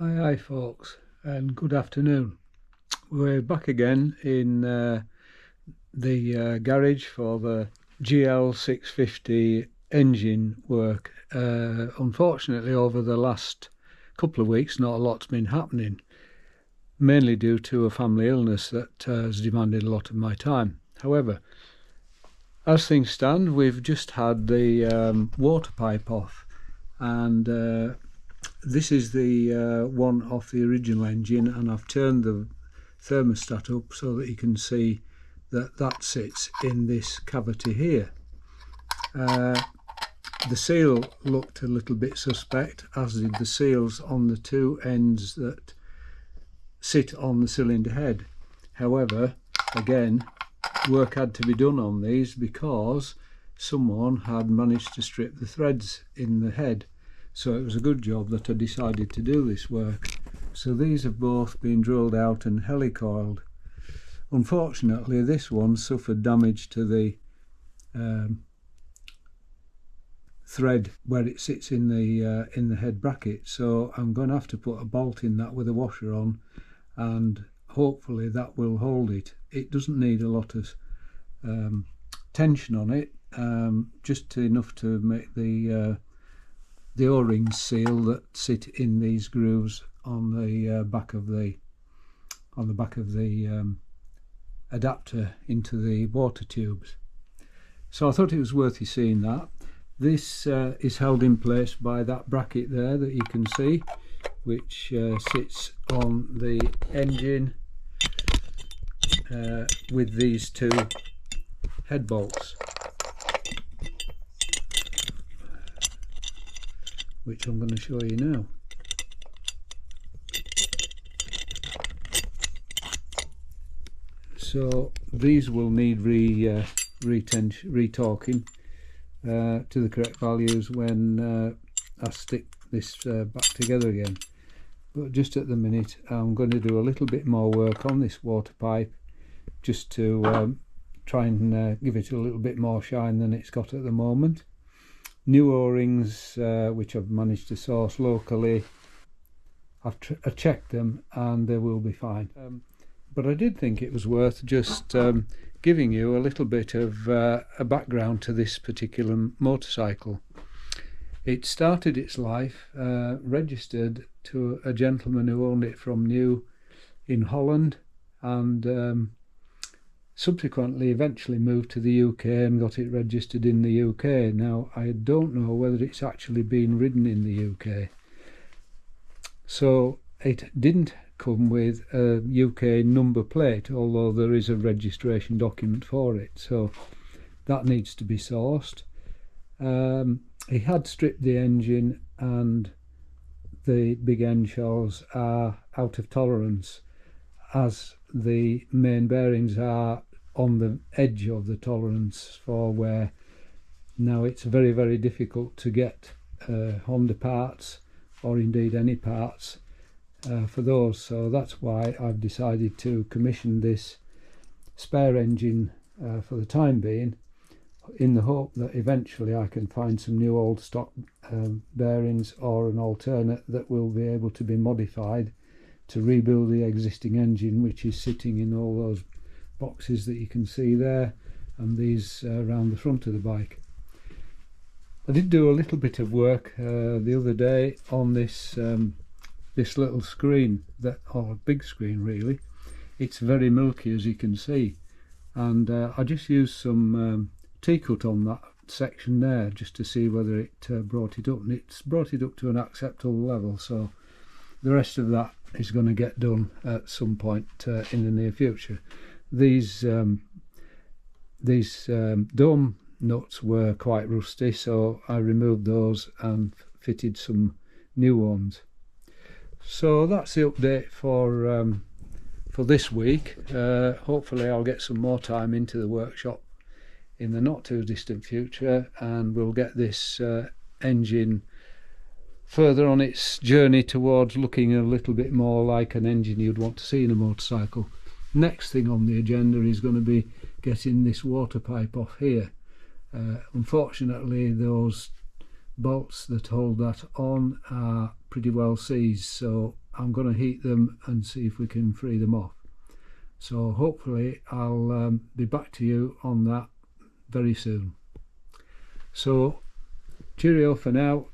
Hi folks, and good afternoon. We're back again in the garage for the GL650 engine work. Unfortunately, over the last couple of weeks not a lot's been happening, mainly due to a family illness that has demanded a lot of my time. However, as things stand, we've just had the water pipe off, and this is the one off the original engine, and I've turned the thermostat up so that you can see that that sits in this cavity here. The seal looked a little bit suspect, as did the seals on the two ends that sit on the cylinder head. However, again, work had to be done on these because someone had managed to strip the threads in the head. So it was a good job that I decided to do this work. So these have both been drilled out and helicoiled. Unfortunately, this one suffered damage to the thread where it sits in the head bracket. So I'm going to have to put a bolt in that with a washer on, and hopefully that will hold it. It doesn't need a lot of tension on it, just enough to make the O-rings seal that sit in these grooves on the back of the adapter into the water tubes. So I thought it was worth you seeing that. This is held in place by that bracket there that you can see, which sits on the engine with these two head bolts, which I'm going to show you now. So these will need retorquing to the correct values when I stick this back together again. But just at the minute I'm going to do a little bit more work on this water pipe, just to try and give it a little bit more shine than it's got at the moment. New O-rings, which I've managed to source locally, I've checked them and they will be fine. But I did think it was worth just giving you a little bit of a background to this particular motorcycle. It started its life registered to a gentleman who owned it from new in Holland, and subsequently eventually moved to the UK and got it registered in the UK. Now I don't know whether it's actually been ridden in the UK, so it didn't come with a UK number plate, although there is a registration document for it, so that needs to be sourced. He had stripped the engine, and the big end shells are out of tolerance, as the main bearings are on the edge of the tolerance for wear. Now it's very, very difficult to get Honda parts, or indeed any parts, for those, so that's why I've decided to commission this spare engine for the time being, in the hope that eventually I can find some new old stock bearings or an alternate that will be able to be modified to rebuild the existing engine, which is sitting in all those boxes that you can see there, and these around the front of the bike. I did do a little bit of work the other day on this this little screen, or big screen really. It's very milky, as you can see, and I just used some T-cut on that section there just to see whether it brought it up, and it's brought it up to an acceptable level. So the rest of that is going to get done at some point in the near future. These dome nuts were quite rusty, so I removed those and fitted some new ones. So that's the update for this week. Hopefully I'll get some more time into the workshop in the not too distant future, and we'll get this engine further on its journey towards looking a little bit more like an engine you'd want to see in a motorcycle. Next thing on the agenda is going to be getting this water pipe off here. Unfortunately, those bolts that hold that on are pretty well seized, so I'm going to heat them and see if we can free them off. So hopefully I'll be back to you on that very soon. So cheerio for now.